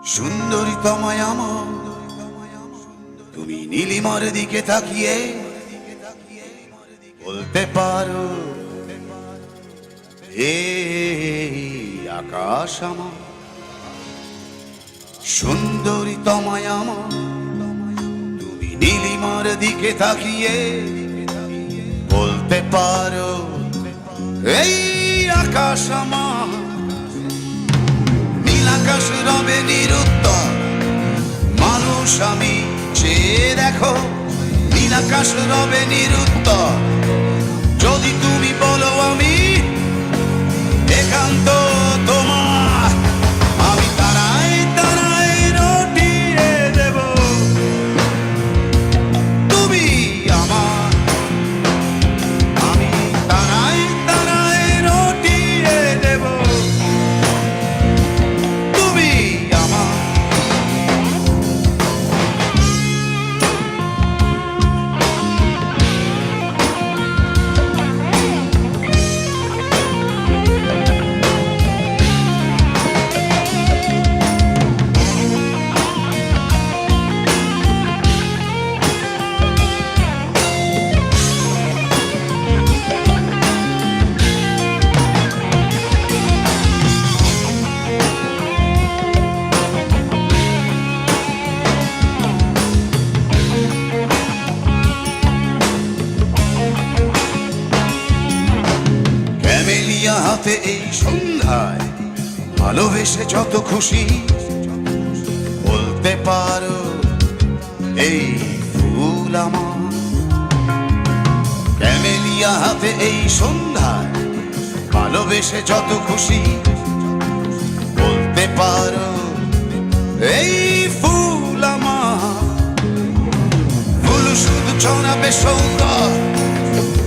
সুন্দরী তোমায় আমার, তুমি নীলিমার দিকে তাকিয়ে বলতে পারো এই আকাশ আমার। সুন্দরী তোমায় আমার, তুমি নীলিমার দিকে তাকিয়ে বলতে পারো এই আকাশ আমার। নীল আকাশ রবে নিরুত্তর, মানুষ আমি চেয়ে দেখো। নীল আকাশ রবে নিরুত্তর, যদি তুমি বলো আমি একান্ত তোমার। আমি তারাই তারাই রটিয়ে দেব, তুমি আমার। আমি তারাই তারাই রটিয়ে দেব, তুমি আমার। ক্যামেলিয়া হাতে এই সন্ধ্যায় ভালোবেসে যত খুশি বলতে পারো এই ফুল আমার। ক্যামেলিয়া হাতে এই সন্ধ্যায় ভালোবেসে যত খুশি বলতে পারো এই ফুল আমার। ফুল শুধু ছড়াবে সৌন্দর্য,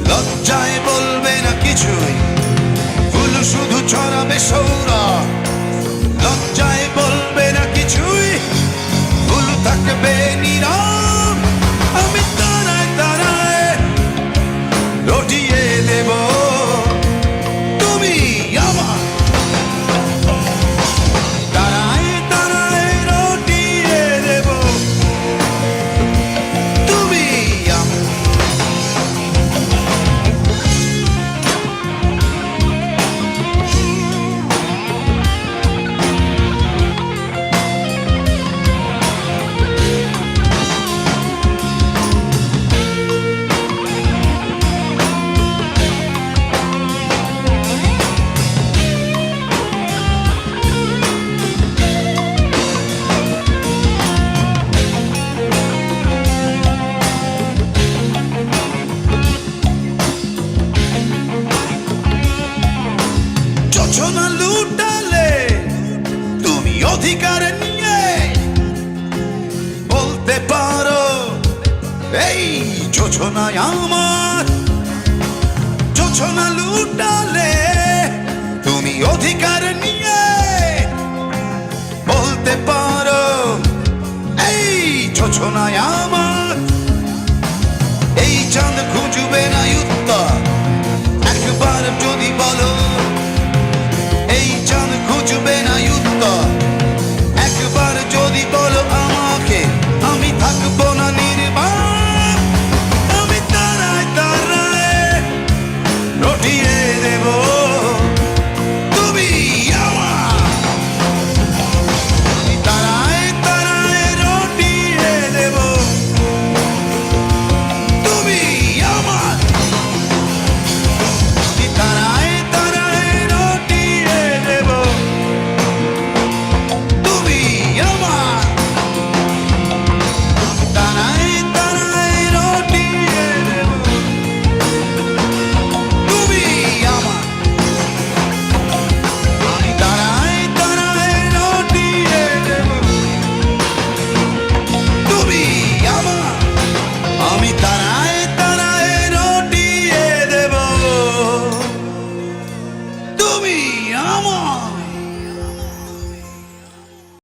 লজ্জায় বলবে না কিছুই। ফুল শুধু ছড়াবে সৌরভ, লজ্জায় বলবে না কিছুই। ফুল থাকবে নীরব, আমি তারায় তারায় রটিয়ে দেব, তুমি আমার। তারায় তারায় রটিয়ে দেব, তুমি আমার। যোজনা লুটালে তুমি অধিকার নিয়ে বলতে পারো এই যোজনায় আমার। যোজনা লুটালে